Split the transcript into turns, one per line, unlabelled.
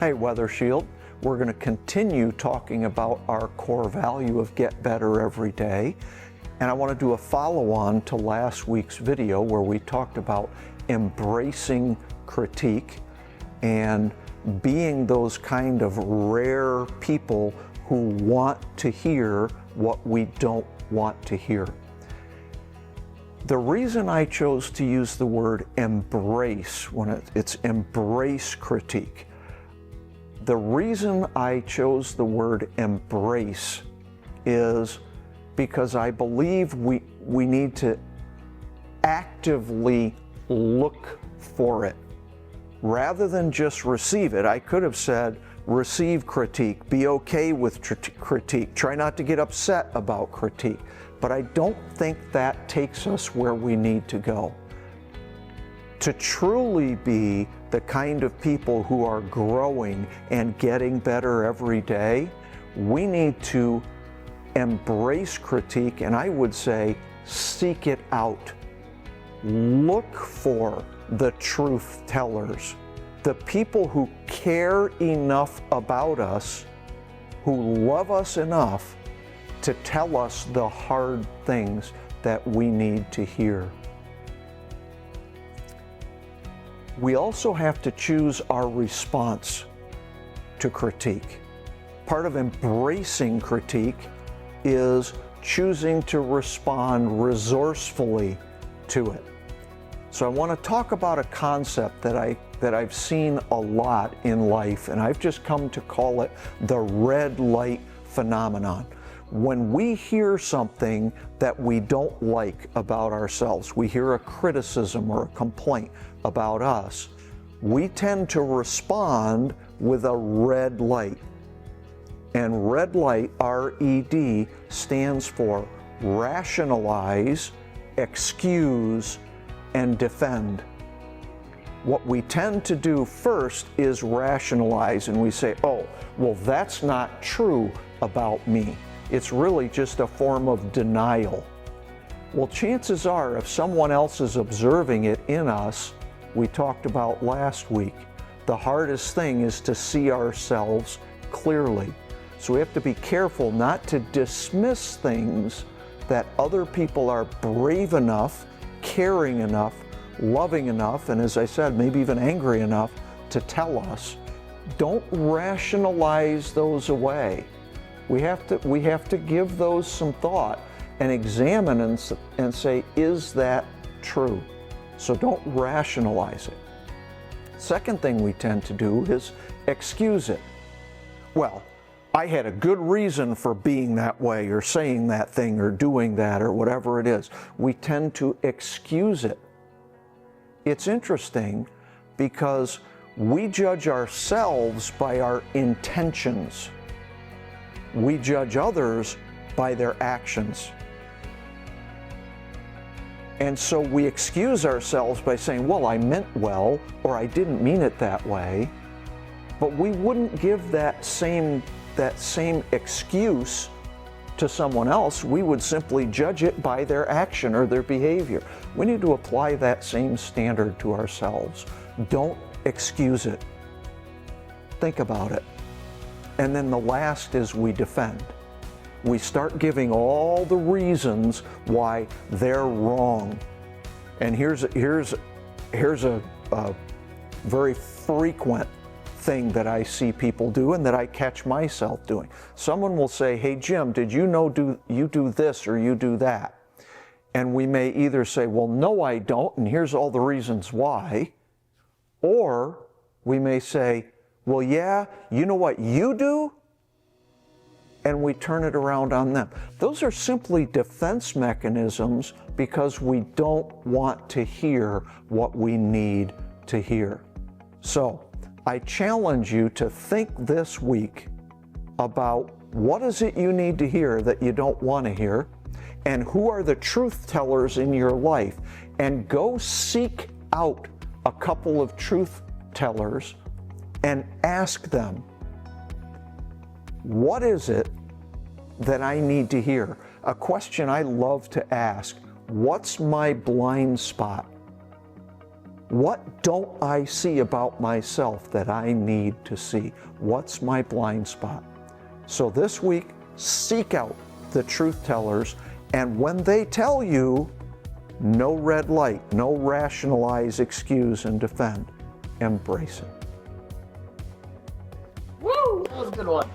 Hey, Weather Shield. We're going to continue talking about our core value of get better every day. And I want to do a follow-on to last week's video where we talked about embracing critique and being those kind of rare people who want to hear what we don't want to hear. The reason I chose to use the word embrace when it's embrace critique, the reason I chose the word embrace is because I believe we need to actively look for it rather than just receive it. I could have said receive critique, be okay with critique, try not to get upset about critique, but I don't think that takes us where we need to go. To truly be the kind of people who are growing and getting better every day, we need to embrace critique, and I would say seek it out. Look for the truth tellers, the people who care enough about us, who love us enough to tell us the hard things that we need to hear. We also have to choose our response to critique. Part of embracing critique is choosing to respond resourcefully to it. So I want to talk about a concept that I've seen a lot in life, and I've just come to call it the red light phenomenon. When we hear something that we don't like about ourselves, we hear a criticism or a complaint about us, we tend to respond with a red light. And red light, R-E-D, stands for rationalize, excuse, and defend. What we tend to do first is rationalize, and we say, oh, well, that's not true about me. It's really just a form of denial. Well, chances are, if someone else is observing it in us, we talked about last week, the hardest thing is to see ourselves clearly. So we have to be careful not to dismiss things that other people are brave enough, caring enough, loving enough, and as I said, maybe even angry enough to tell us. Don't rationalize those away. We have to give those some thought and examine and say, is that true? So don't rationalize it. Second thing we tend to do is excuse it. Well, I had a good reason for being that way or saying that thing or doing that or whatever it is. We tend to excuse it. It's interesting because we judge ourselves by our intentions. We judge others by their actions. And so we excuse ourselves by saying, well, I meant well, or I didn't mean it that way. But we wouldn't give that same excuse to someone else. We would simply judge it by their action or their behavior. We need to apply that same standard to ourselves. Don't excuse it. Think about it. And then the last is we defend. We start giving all the reasons why they're wrong. And here's a very frequent thing that I see people do and that I catch myself doing. Someone will say, hey Jim, did you know you do this or you do that? And we may either say, well, no, I don't, and here's all the reasons why. Or we may say, well, yeah, you know what you do? And we turn it around on them. Those are simply defense mechanisms because we don't want to hear what we need to hear. So I challenge you to think this week about what is it you need to hear that you don't want to hear, and who are the truth tellers in your life, and go seek out a couple of truth tellers and ask them, what is it that I need to hear? A question I love to ask, what's my blind spot? What don't I see about myself that I need to see? What's my blind spot? So this week, seek out the truth tellers, and when they tell you, no red light, no rationalize, excuse, and defend. Embrace it.
Woo! That was a good one.